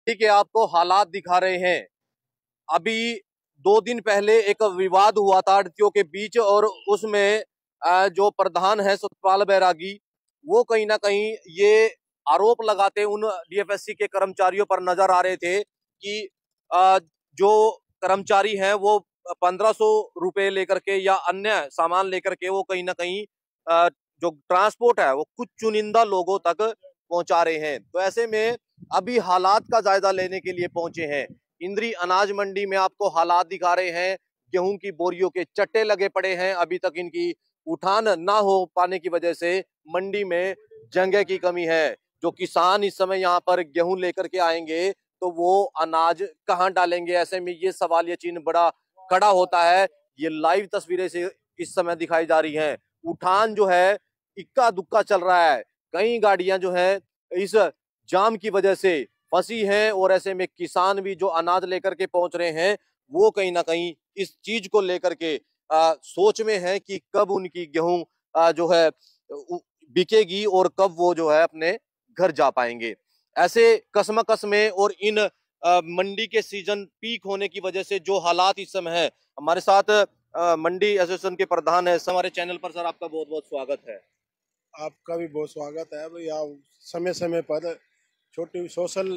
ठीक है, आपको हालात दिखा रहे हैं। अभी 2 दिन पहले एक विवाद हुआ था आड़तियों के बीच, और उसमें जो प्रधान है सतपाल बैरागी, वो कहीं ना कहीं ये आरोप लगाते उन डीएफएससी के कर्मचारियों पर नजर आ रहे थे कि जो कर्मचारी हैं वो 1500 रुपए लेकर के या अन्य सामान लेकर के वो कहीं ना कहीं जो ट्रांसपोर्ट है वो कुछ चुनिंदा लोगों तक पहुंचा रहे हैं। तो ऐसे में अभी हालात का जायजा लेने के लिए पहुंचे हैं। इंद्री अनाज मंडी में आपको हालात दिखा रहे हैं। गेहूं की बोरियों के चट्टे लगे पड़े हैं। अभी तक इनकी उठान ना हो पाने की वजह से मंडी में जगह की कमी है। जो किसान इस समय यहाँ पर गेहूं लेकर के आएंगे तो वो अनाज कहाँ डालेंगे? ऐसे में ये सवाल, ये चिन्ह बड़ा खड़ा होता है। ये लाइव तस्वीरें से इस समय दिखाई जा रही हैं। उठान जो है इक्का दुक्का चल रहा है। कई गाड़ियां जो है इस जाम की वजह से फंसी हैं, और ऐसे में किसान भी जो अनाज लेकर के पहुंच रहे हैं वो कहीं ना कहीं इस चीज को लेकर के सोच में है कि कब उनकी गेहूं जो है बिकेगी और कब वो जो है अपने घर जा पाएंगे। ऐसे कसमकस में और इन मंडी के सीजन पीक होने की वजह से जो हालात इस समय है, हमारे साथ मंडी एसोसिएशन के प्रधान है हमारे चैनल पर। सर, आपका बहुत बहुत स्वागत है। आपका भी बहुत स्वागत है भाई। आप समय समय पर छोटी सोशल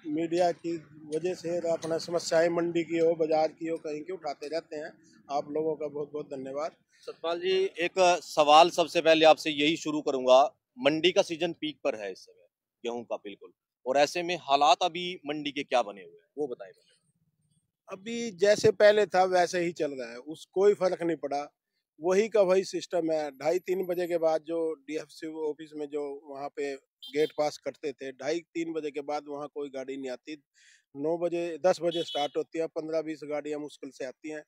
मीडिया की वजह से अपना समस्याएं मंडी की हो, बाजार की हो, कहीं की उठाते रहते हैं। आप लोगों का बहुत बहुत धन्यवाद। सतपाल जी, एक सवाल सबसे पहले आपसे यही शुरू करूंगा। मंडी का सीजन पीक पर है इस समय गेहूं का, बिल्कुल, और ऐसे में हालात अभी मंडी के क्या बने हुए हैं वो बताएं पहले। अभी जैसे पहले था वैसे ही चल रहा है, उस कोई फर्क नहीं पड़ा। वही का वही सिस्टम है। 2:30-3 बजे के बाद जो डीएफसी ऑफिस में जो वहाँ पे गेट पास करते थे, 2:30-3 बजे के बाद वहाँ कोई गाड़ी नहीं आती। 9 बजे 10 बजे स्टार्ट होती है, 15-20 गाड़ियाँ मुश्किल से आती हैं।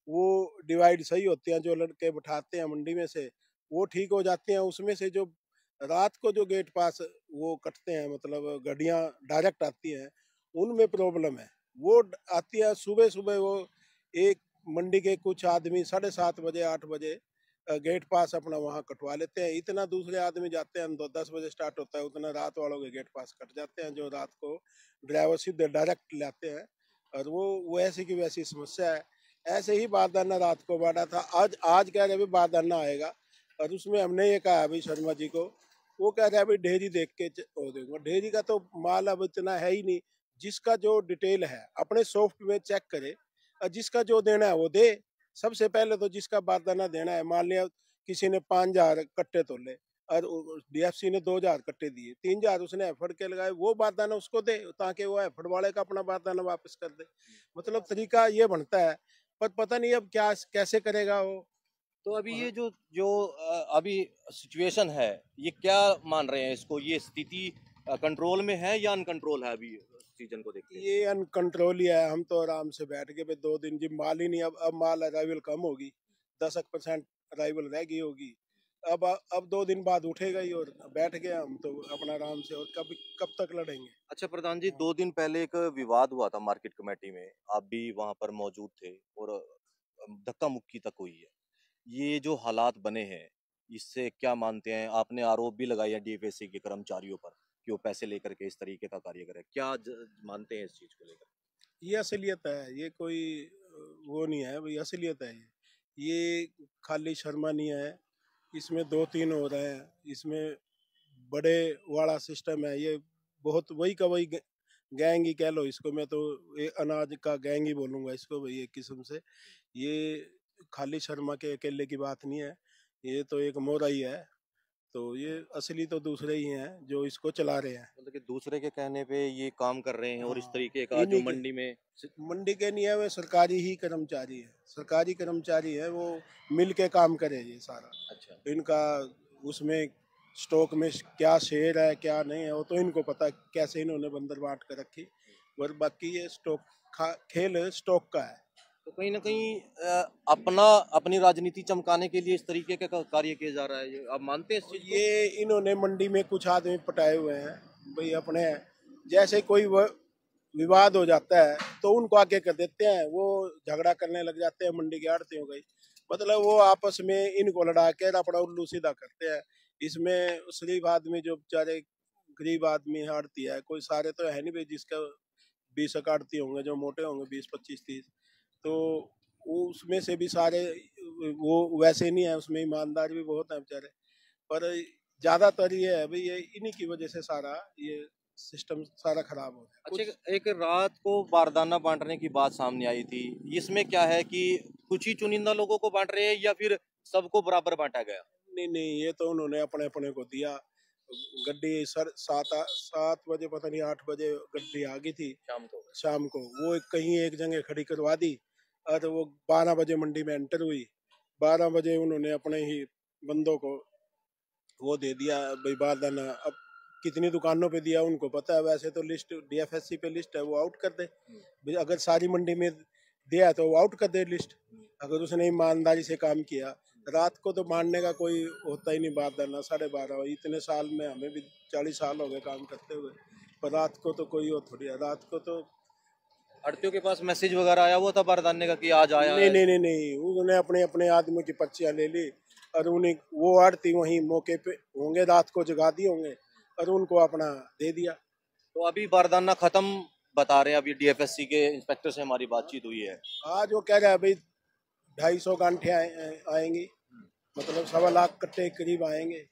वो डिवाइड सही होती हैं, जो लड़के बिठाते हैं मंडी में से वो ठीक हो जाते हैं। उसमें से जो रात को जो गेट पास वो कटते हैं, मतलब गाड़ियाँ डायरेक्ट आती हैं, उनमें प्रॉब्लम है। वो आती है सुबह सुबह। वो एक मंडी के कुछ आदमी 7:30 बजे 8 बजे गेट पास अपना वहाँ कटवा लेते हैं। इतना दूसरे आदमी जाते हैं तो 10 बजे स्टार्ट होता है, उतना रात वालों के गेट पास कट जाते हैं, जो रात को ड्राइवर सीधे डायरेक्ट लाते हैं। और वो ऐसी की वैसी समस्या है। ऐसे ही बारदाना रात को बांटा था। आज आज कह रहे अभी बारदाना आएगा, और उसमें हमने ये कहा अभी शर्मा जी को। वो कह रहे अभी ढेरी देख के हो देगा। ढेरी का तो माल अब इतना है ही नहीं। जिसका जो डिटेल है अपने सॉफ्ट में चेक करे, और जिसका जो देना है वो दे। सबसे पहले तो जिसका बारदाना देना है, मान लिया किसी ने 5,000 कट्टे तोले और डीएफसी ने 2,000 कट्टे दिए, 3,000 उसने एफर्ड के लगाए, वो बारदाना उसको दे ताकि वो एफर्ड वाले का अपना बारदाना वापस कर दे। मतलब तरीका ये बनता है, पर पता नहीं अब क्या कैसे करेगा वो। तो अभी ये जो जो अभी सिचुएशन है, ये क्या मान रहे हैं इसको? ये स्थिति कंट्रोल में है या अनकंट्रोल है अभी सीजन को देखते ये अनकंट्रोल ही है। हम तो आराम से बैठ के भाई 2 दिन जी माल ही नहीं। अब माल अराइवल कम होगी, 10% अराइवल रह गई होगी। अब 2 दिन बाद उठेगा ही, और बैठ गए हम तो अपना आराम से। और कब तक लड़ेंगे। अच्छा प्रधान जी, हाँ। 2 दिन पहले एक विवाद हुआ था मार्केट कमेटी में, आप भी वहां पर मौजूद थे, और धक्का मुक्की तक हुई है। ये जो हालात बने हैं, इससे क्या मानते हैं? आपने आरोप भी लगाया डीएफएससी के कर्मचारियों पर कि वो पैसे लेकर के इस तरीके का कार्य करे। क्या मानते हैं इस चीज को लेकर? ये असलियत है, ये कोई वो नहीं है भाई, असलियत है ये खाली शर्मा नहीं है। इसमें 2-3 हो रहे हैं। इसमें बड़े वाला सिस्टम है ये। बहुत वही का वही गैंग ही कह लो इसको। मैं तो ये अनाज का गैंग ही बोलूंगा इसको भाई, एक किस्म से। ये खाली शर्मा के अकेले की बात नहीं है, ये तो एक मोरा ही है। तो ये असली तो दूसरे ही हैं जो इसको चला रहे हैं। मतलब कि दूसरे के कहने पे ये काम कर रहे हैं, और इस हाँ, तरीके का जो इन्हीं के मंडी में मंडी के नहीं है, वे सरकारी ही कर्मचारी है। सरकारी कर्मचारी है वो, मिल के काम करे ये सारा। अच्छा। इनका उसमें स्टॉक में क्या शेयर है क्या नहीं है वो तो इनको पता, कैसे इन्होंने बंदर बांट कर रखी। और बाकी ये खेल स्टॉक का है। तो कहीं ना कहीं अपना अपनी राजनीति चमकाने के लिए इस तरीके का कार्य किया जा रहा है, ये आप मानते हैं इस और चीज को? ये इन्होंने मंडी में कुछ आदमी पटाए हुए हैं भाई अपने। जैसे कोई विवाद हो जाता है तो उनको आगे कर देते हैं, वो झगड़ा करने लग जाते हैं मंडी के आड़तियों का ही। मतलब वो आपस में इनको लड़ा के अपना उल्लू सीधा करते हैं। इसमें शरीफ आदमी जो बेचारे गरीब आदमी है, आड़ती है, कोई सारे तो है नहीं भाई जिसका 20 आड़ती होंगे जो मोटे होंगे, 20 25 30। तो उसमें से भी सारे वो वैसे नहीं है, उसमें ईमानदार भी बहुत है बेचारे। पर ज्यादातर ये है भाई, ये इन्हीं की वजह से सारा ये सिस्टम सारा खराब हो गया। अच्छा, एक रात को बारदाना बांटने की बात सामने आई थी, इसमें क्या है कि कुछ ही चुनिंदा लोगों को बांट रहे हैं या फिर सबको बराबर बांटा गया? नहीं नहीं, ये तो उन्होंने अपने अपने को दिया। गड्डी सर 7 बजे, पता नहीं 8 बजे गड्डी आ गई थी शाम को। वो कहीं एक जगह खड़ी करवा दी और वो 12 बजे मंडी में एंटर हुई। 12 बजे उन्होंने अपने ही बंदों को वो दे दिया भाई बारदाना। अब कितनी दुकानों पे दिया उनको पता है। वैसे तो लिस्ट डीएफएससी पे लिस्ट है, वो आउट कर दे भाई। अगर सारी मंडी में दिया है तो वो आउट कर दे लिस्ट, अगर उसने ईमानदारी से काम किया। रात को तो मानने का कोई होता ही नहीं बारदाना। 12:30 इतने साल में हमें भी 40 साल हो गए काम करते हुए, पर रात को तो कोई हो थोड़ी है। रात को तो आड़तियों के पास मैसेज वगैरह आया हुआ था बारदाने का कि आज आया नहीं है? नहीं नहीं नहीं, उन्होंने अपने अपने आदमियों की पर्चियां ले ली और उन्हें वो आड़ती वहीं मौके पे होंगे, रात को जगा दिए होंगे और उनको अपना दे दिया। तो अभी बारदाना खत्म बता रहे हैं, अभी डीएफएससी के इंस्पेक्टर से हमारी बातचीत हुई है। आज वो कह रहा है भाई 250 गांठे आएंगी, मतलब 1.25 कट्टे करीब आएंगे।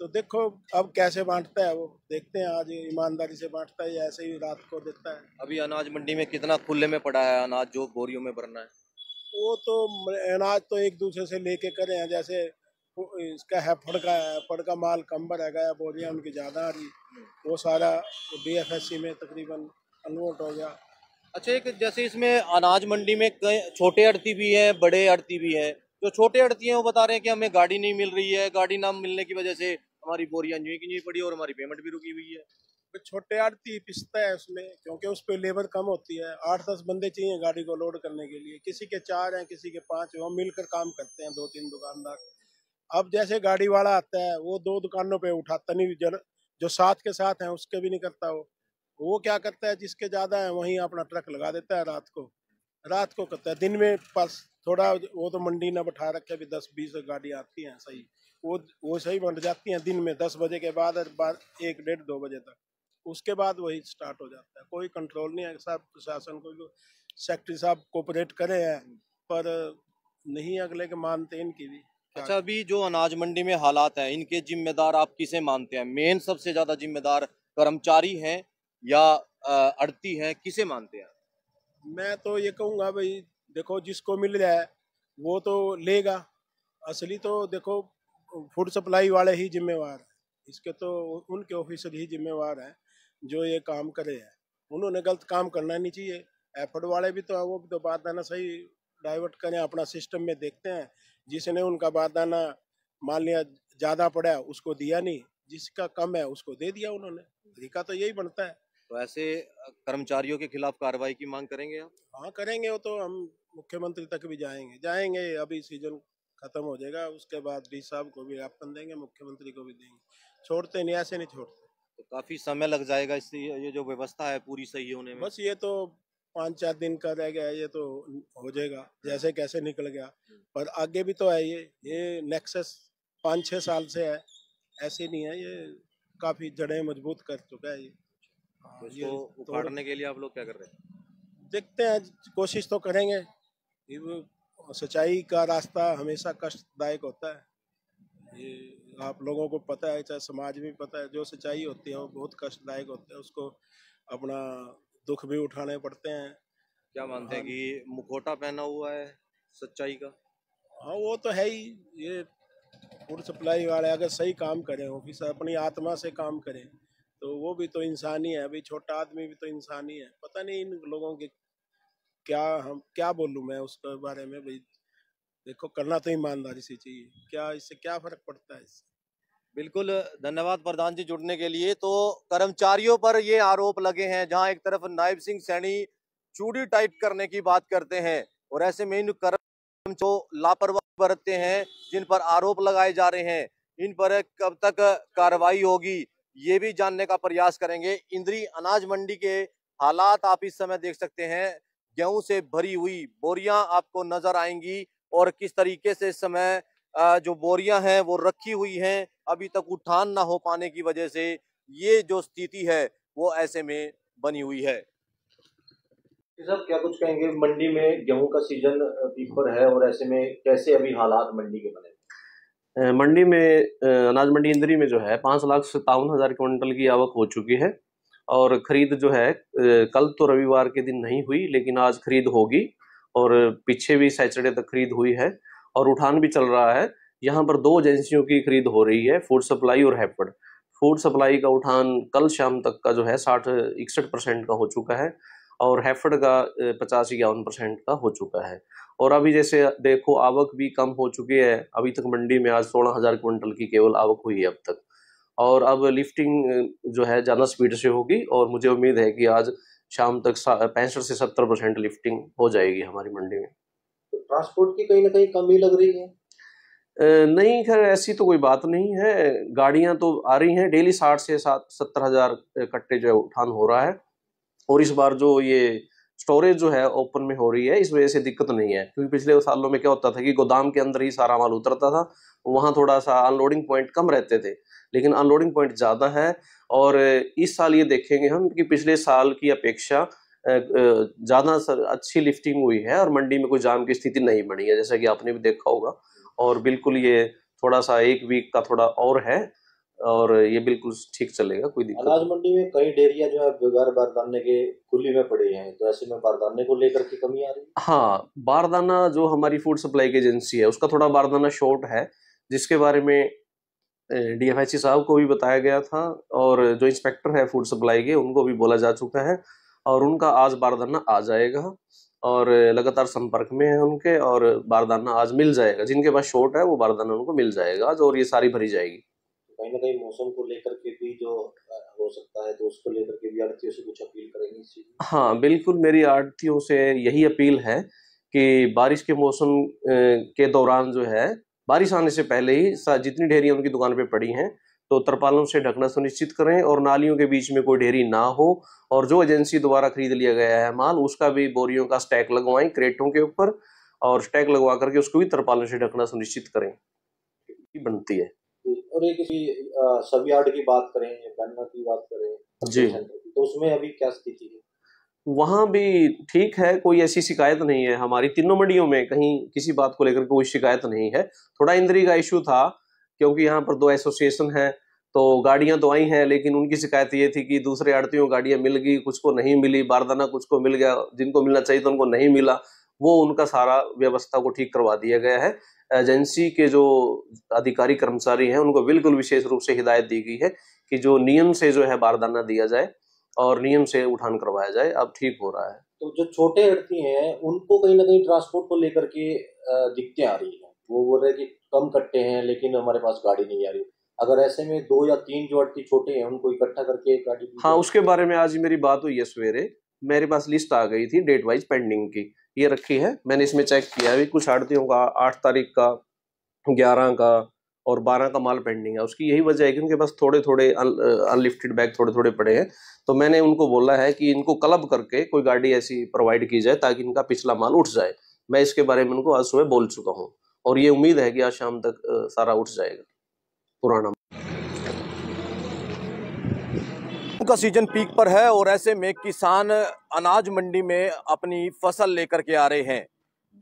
तो देखो अब कैसे बांटता है वो, देखते हैं आज ईमानदारी से बांटता है या ऐसे ही रात को देता है। अभी अनाज मंडी में कितना खुले में पड़ा है अनाज जो बोरियों में भरना है? वो तो अनाज तो एक दूसरे से लेके करे हैं। जैसे इसका है फड़का माल कम भरा गया, बोरियां उनकी ज्यादा आ रही, वो सारा डीएफएससी में तकरीबन अनलोड हो गया। अच्छा, एक जैसे इसमें अनाज मंडी में कई छोटे आड़ती भी हैं, बड़े आड़ती भी हैं। जो छोटे आड़ती हैं वो बता रहे हैं कि हमें गाड़ी नहीं मिल रही है, गाड़ी ना मिलने की वजह से हमारी बोरियां यूं की यूं पड़ी और हमारी पेमेंट भी रुकी हुई है। तो छोटे आड़ती पिसता है उसमें, क्योंकि उस पर लेबर कम होती है। 8-10 बंदे चाहिए गाड़ी को लोड करने के लिए, किसी के 4 हैं, किसी के 5 हैं, वो मिलकर काम करते हैं 2-3 दुकानदार। अब जैसे गाड़ी वाला आता है वो 2 दुकानों पे उठाता नहीं, जो साथ के साथ हैं उसके भी नहीं करता। वो क्या करता है, जिसके ज्यादा है वहीं अपना ट्रक लगा देता है रात को करता है। दिन में पास थोड़ा वो तो मंडी ना बैठा रखे भी 10-20 गाड़ी आती हैं सही, वो सही बन जाती हैं दिन में 10 बजे के बाद 1-1:30-2 बजे तक। उसके बाद वही स्टार्ट हो जाता है। कोई कंट्रोल नहीं है। सब प्रशासन को सेक्रेटरी साहब कोऑपरेट करे हैं, पर नहीं अगले के मानते इनकी भी। अच्छा, अभी जो अनाज मंडी में हालात हैं, इनके जिम्मेदार आप किसे मानते हैं? मेन सबसे ज्यादा जिम्मेदार कर्मचारी हैं या आड़ती हैं, किसे मानते हैं? मैं तो ये कहूँगा भाई, देखो जिसको मिल रहा है वो तो लेगा। असली तो देखो फूड सप्लाई वाले ही जिम्मेवार हैं इसके, तो उनके ऑफिसर ही जिम्मेवार हैं जो ये काम करे हैं। उन्होंने गलत काम करना नहीं चाहिए। एफर्ड वाले भी तो, वो भी तो बारदाना सही डाइवर्ट करें अपना सिस्टम में। देखते हैं जिसने उनका बारदाना मान लिया ज़्यादा पड़ा है उसको दिया नहीं, जिसका कम है उसको दे दिया उन्होंने। तरीका तो यही बनता है। तो ऐसे कर्मचारियों के खिलाफ कार्रवाई की मांग करेंगे आप? हाँ करेंगे, वो तो हम मुख्यमंत्री तक भी जाएंगे। अभी सीजन खत्म हो जाएगा, उसके बाद डी साहब को भी ज्ञापन देंगे, मुख्यमंत्री को भी देंगे। छोड़ते नहीं, ऐसे नहीं छोड़ते। तो काफी समय लग जाएगा इससे, ये जो व्यवस्था है पूरी सही होने में? बस ये तो 5-4 दिन का रह गया, ये तो हो जाएगा जैसे कैसे निकल गया। पर आगे भी तो है, ये नेक्सस 5-6 साल से है, ऐसे नहीं है। ये काफी जड़ें मजबूत कर चुका है ये। तो इसको उखाड़ने के लिए आप लोग क्या कर रहे हैं? देखते हैं, कोशिश तो करेंगे। ये सच्चाई का रास्ता हमेशा कष्टदायक होता है, ये आप लोगों को पता है, चाहे समाज में पता है। जो सच्चाई होती है वो बहुत कष्टदायक होती है, उसको अपना दुख भी उठाने पड़ते हैं। क्या मानते हैं कि मुखौटा पहना हुआ है सच्चाई का? हाँ वो तो है ही। ये फूड सप्लाई वाले अगर सही काम करें, ऑफिसर अपनी आत्मा से काम करें, तो वो भी तो इंसान ही है। अभी छोटा आदमी भी तो इंसान ही है। पता नहीं इन लोगों के हम क्या बोलूं मैं उसके बारे में भाई। देखो करना तो ईमानदारी से चाहिए, क्या इससे क्या फर्क पड़ता है इससे। बिल्कुल, धन्यवाद प्रधान जी जुड़ने के लिए। तो कर्मचारियों पर ये आरोप लगे हैं, जहां एक तरफ नायब सिंह सैनी चूड़ी टाइट करने की बात करते हैं और ऐसे में इन कर्म जो लापरवाही बरतते हैं, जिन पर आरोप लगाए जा रहे हैं, इन पर कब तक कार्रवाई होगी ये भी जानने का प्रयास करेंगे। इंद्री अनाज मंडी के हालात आप इस समय देख सकते हैं। गेहूं से भरी हुई बोरियां आपको नजर आएंगी और किस तरीके से इस समय जो बोरियां हैं वो रखी हुई हैं, अभी तक उठान ना हो पाने की वजह से ये जो स्थिति है वो ऐसे में बनी हुई है। साहब क्या कुछ कहेंगे, मंडी में गेहूं का सीजन पीक पर है और ऐसे में कैसे अभी हालात मंडी के बने? मंडी में अनाज मंडी इंदरी में जो है 5,57,000 क्विंटल की आवक हो चुकी है और खरीद जो है कल तो रविवार के दिन नहीं हुई, लेकिन आज खरीद होगी और पीछे भी सैटरडे तक खरीद हुई है और उठान भी चल रहा है। यहाँ पर दो एजेंसियों की खरीद हो रही है, फूड सप्लाई और हैफेड। फूड सप्लाई का उठान कल शाम तक का जो है 60-61% का हो चुका है और हैफेड का 50-51% का हो चुका है। और अभी जैसे देखो आवक भी कम हो चुकी है, अभी तक मंडी में आज 16,000 क्विंटल की केवल आवक हुई है अब तक, और अब लिफ्टिंग जो है ज़्यादा स्पीड से होगी और मुझे उम्मीद है कि आज शाम तक 65 से 70% लिफ्टिंग हो जाएगी हमारी मंडी में। तो ट्रांसपोर्ट की कहीं ना कहीं कमी लग रही है? नहीं, खैर ऐसी तो कोई बात नहीं है, गाड़ियां तो आ रही हैं डेली 60 से 70,000 कट्टे जो है उठान हो रहा है। और इस बार जो ये स्टोरेज जो है ओपन में हो रही है, इस वजह से दिक्कत नहीं है, क्योंकि पिछले सालों में क्या होता था कि गोदाम के अंदर ही सारा माल उतरता था, वहाँ थोड़ा सा अनलोडिंग पॉइंट कम रहते थे, लेकिन अनलोडिंग पॉइंट ज़्यादा है। और इस साल ये देखेंगे हम कि पिछले साल की अपेक्षा ज़्यादा अच्छी लिफ्टिंग हुई है और मंडी में कोई जाम की स्थिति नहीं बनी है, जैसा कि आपने भी देखा होगा। और बिल्कुल ये थोड़ा सा एक वीक का थोड़ा और है और ये बिल्कुल ठीक चलेगा, कोई दिक्कत नहीं। अनाज मंडी में कई डेयरियां जो है बगैर बारदाने के खुली में पड़ी हैं, तो ऐसे में बारदाने को लेकर के कमी आ रही है? हाँ, बारदाना जो हमारी फूड सप्लाई की एजेंसी है उसका थोड़ा बारदाना शॉर्ट है, जिसके बारे में डीएफएससी साहब को भी बताया गया था और जो इंस्पेक्टर है फूड सप्लाई के उनको भी बोला जा चुका है और उनका आज बारदाना आ जाएगा और लगातार संपर्क में है उनके, और बारदाना आज मिल जाएगा। जिनके पास शॉर्ट है वो बारदाना उनको मिल जाएगा आज और ये सारी भरी जाएगी। कहीं ना कहीं मौसम को लेकर के भी जो हो सकता है, तो उसको लेकर के भी आड़तियों से कुछ अपील करेंगे इस चीज में? हाँ बिल्कुल, मेरी आड़तियों से यही अपील है कि बारिश के मौसम के दौरान जो है, बारिश आने से पहले ही जितनी ढेरियां उनकी दुकान पे पड़ी हैं तो तरपालों से ढकना सुनिश्चित करें और नालियों के बीच में कोई ढेरी ना हो, और जो एजेंसी द्वारा खरीद लिया गया है माल उसका भी बोरियों का स्टैक लगवाएं क्रेटों के ऊपर, और स्टैक लगवा करके उसको भी तरपालों से ढकना सुनिश्चित करें बनती है। और एक सब यार्ड की बात करें, गन्ना की बात करें जी, तो उसमें अभी क्या स्थिति है? वहाँ भी ठीक है, कोई ऐसी शिकायत नहीं है। हमारी तीनों मंडियों में कहीं किसी बात को लेकर कोई शिकायत नहीं है। थोड़ा इंदरी का इशू था क्योंकि यहाँ पर दो एसोसिएशन है, तो गाड़ियां तो आई हैं, लेकिन उनकी शिकायत ये थी कि दूसरे आड़तियों को गाड़ियां मिल गई, कुछ को नहीं मिली, बारदाना कुछ को मिल गया, जिनको मिलना चाहिए तो उनको नहीं मिला। वो उनका सारा व्यवस्था को ठीक करवा दिया गया है। एजेंसी के जो अधिकारी कर्मचारी हैं उनको बिल्कुल विशेष रूप से हिदायत दी गई है कि जो नियम से जो है बारदाना दिया जाए और नियम से उठान करवाया जाए। अब ठीक हो रहा है। तो जो छोटे आड़ती हैं उनको कहीं ना कहीं ट्रांसपोर्ट को लेकर के दिक्कतें आ रही हैं, वो बोल रहे हैं कि कम कट्टे हैं लेकिन हमारे पास गाड़ी नहीं आ रही। अगर ऐसे में 2 या 3 जो आड़ती छोटे हैं उनको इकट्ठा करके गाड़ी, हाँ उसके बारे में आज मेरी बात हुई है सवेरे, मेरे पास लिस्ट आ गई थी डेट वाइज पेंडिंग की, ये रखी है मैंने, इसमें चेक किया है कुछ आड़तियों का 8 तारीख का, 11 का और 12 का माल पेंडिंग है। उसकी यही वजह है कि उनके पास थोड़े थोड़े अनलिफ्टेड बैग थोड़े थोड़े पड़े हैं, तो मैंने उनको बोला है कि इनको क्लब करके कोई गाड़ी ऐसी प्रोवाइड की जाए ताकि इनका पिछला माल उठ जाए। मैं इसके बारे में उनको आज सुबह बोल चुका हूँ और ये उम्मीद है कि आज शाम तक सारा उठ जाएगा पुराना। का सीजन पीक पर है और ऐसे में किसान अनाज मंडी में अपनी फसल लेकर के आ रहे हैं।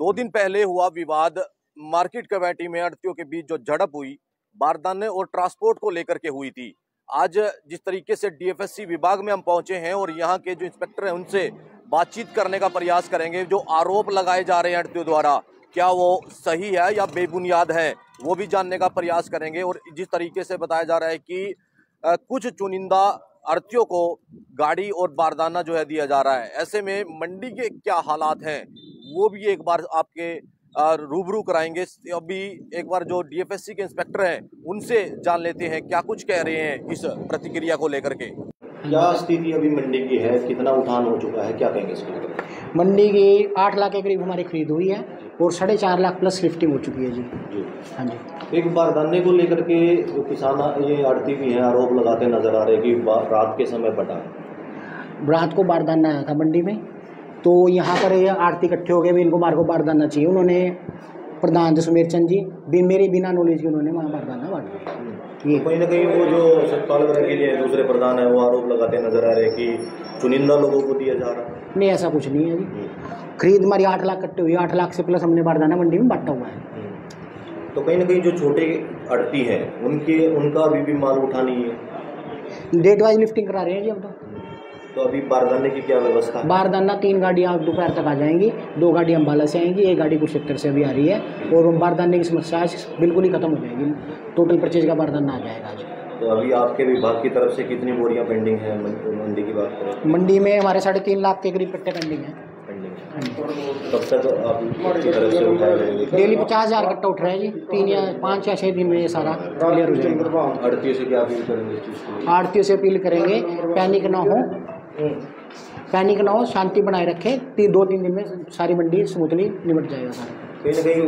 2 दिन पहले हुआ विवाद, मार्केट कमेटी में आड़तियों के बीच जो झड़प हुई बारदाने और ट्रांसपोर्ट को लेकर के हुई थी। आज जिस तरीके से डीएफएससी विभाग में हम पहुंचे हैं और यहाँ के जो इंस्पेक्टर हैं उनसे बातचीत करने का प्रयास करेंगे। जो आरोप लगाए जा रहे हैं आड़तियों द्वारा क्या वो सही है या बेबुनियाद है, वो भी जानने का प्रयास करेंगे। और जिस तरीके से बताया जा रहा है कि कुछ चुनिंदा आड़तियों को गाड़ी और बारदाना जो है दिया जा रहा है, ऐसे में मंडी के क्या हालात हैं वो भी एक बार आपके रूबरू कराएंगे। अभी एक बार जो डीएफएससी के इंस्पेक्टर हैं उनसे जान लेते हैं क्या कुछ कह रहे हैं इस प्रतिक्रिया को लेकर के। क्या स्थिति अभी मंडी की है, कितना उठान हो चुका है, क्या कहेंगे इसके लिए? मंडी की 8 लाख के करीब हमारी खरीद हुई है और 4.5 लाख प्लस लिफ्टिंग हो चुकी है जी। हाँ जी। एक बारदाने को लेकर के जो किसान ये आड़ती भी हैं आरोप लगाते नजर आ रहे कि रात के समय बटा है। रात को बारदाना आया था मंडी में, तो यहाँ पर ये आड़ती इकट्ठे हो गए भी इनको मार को बारदाना चाहिए। उन्होंने प्रधान जसमेर चंद जी मेरे बिना नॉलेज के उन्होंने वहाँ बारदाना बांट दिया। कहीं ना कहीं वो जो सतपाल के लिए दूसरे प्रधान है वो आरोप लगाते नजर आ रहे हैं कि चुनिंदा लोगों को दिया जा रहा है। नहीं, ऐसा कुछ नहीं है जी। खरीद हमारी 8 लाख कट्टे हुई, 8 लाख से प्लस हमने बारदाना मंडी में बांटा हुआ है। तो कहीं ना कहीं जो छोटे आड़ती हैं उनका अभी भी माल उठा नहीं है। डेट वाइज लिफ्टिंग करा रहे हैं जी अब तो अभी बारदाने की क्या व्यवस्था है? बारदाना 3 गाड़ियाँ दोपहर तक आ जाएंगी, 2 गाड़ी अम्बाला से आएंगी, 1 गाड़ी कुरुक्षेत्र से अभी आ रही है और बारदाने की समस्या बिल्कुल ही खत्म हो जाएगी। टोटल परचेज का बारदाना आ जाएगा आज। तो अभी आपके विभाग की तरफ से कितनी बोरियां पेंडिंग है मंडी की बात करें? मंडी में हमारे 3.5 लाख के करीब कट्टे पेंडिंग है। तब तक आपकी तरफ से उठाए जाएंगे? डेली 50,000 कट्टा उठ रहा है जी। 3 या 5 या 6 दिन में ये सारा क्लियर हो जाएगा। आड़तियों से क्या अपील करेंगे इस चीज़ के लिए? आड़तियों से अपील करेंगे पैनिक ना हो, शांति बनाए रखें। 2-3 दिन में सारी मंडी स्मूथली निपट जाएगा सारा। कहीं ना कहीं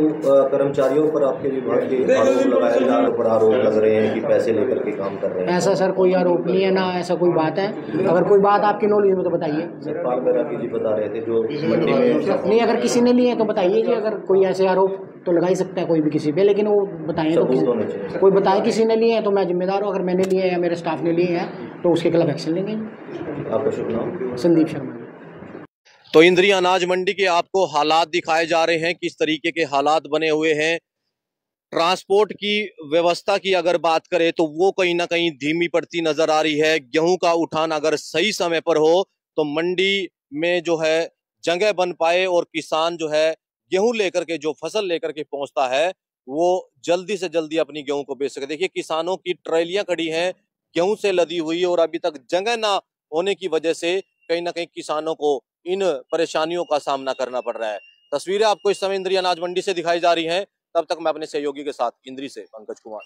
कर्मचारियों पर आपके विभाग के आरोप लगाए जा रहे, बड़ा आरोप लग रहे हैं कि पैसे लेकर के काम कर रहे हैं। ऐसा सर कोई आरोप नहीं है ना, ऐसा कोई बात है। अगर कोई बात आपकी नॉलेज में तो बताइए। सतपाल बैरागी जी बता रहे थे जो मंडी में नहीं, अगर किसी ने लिए तो बताइए जी। अगर कोई ऐसे आरोप तो लगा ही सकता है कोई भी किसी पे, लेकिन वो बताएं तो कोई बताए किसी ने लिए हैं तो मैं जिम्मेदार हूँ। अगर मैंने लिए या मेरे स्टाफ ने लिए हैं तो उसके खिलाफ एक्शन लेंगे। आपका शुभ नाम? संदीप शर्मा। तो इंद्री अनाज मंडी के आपको हालात दिखाए जा रहे हैं, किस तरीके के हालात बने हुए हैं। ट्रांसपोर्ट की व्यवस्था की अगर बात करें तो वो कहीं ना कहीं धीमी पड़ती नजर आ रही है। गेहूं का उठान अगर सही समय पर हो तो मंडी में जो है जगह बन पाए और किसान जो है गेहूं लेकर के, जो फसल लेकर के पहुंचता है, वो जल्दी से जल्दी अपनी गेहूं को बेच सके। देखिए किसानों की ट्रैलियां खड़ी हैं गेहूं से लदी हुई और अभी तक जगह ना होने की वजह से कहीं ना कहीं किसानों को इन परेशानियों का सामना करना पड़ रहा है। तस्वीरें आपको इस समय इंद्री अनाज मंडी से दिखाई जा रही हैं। तब तक मैं अपने सहयोगी के साथ इंद्री से पंकज कुमार।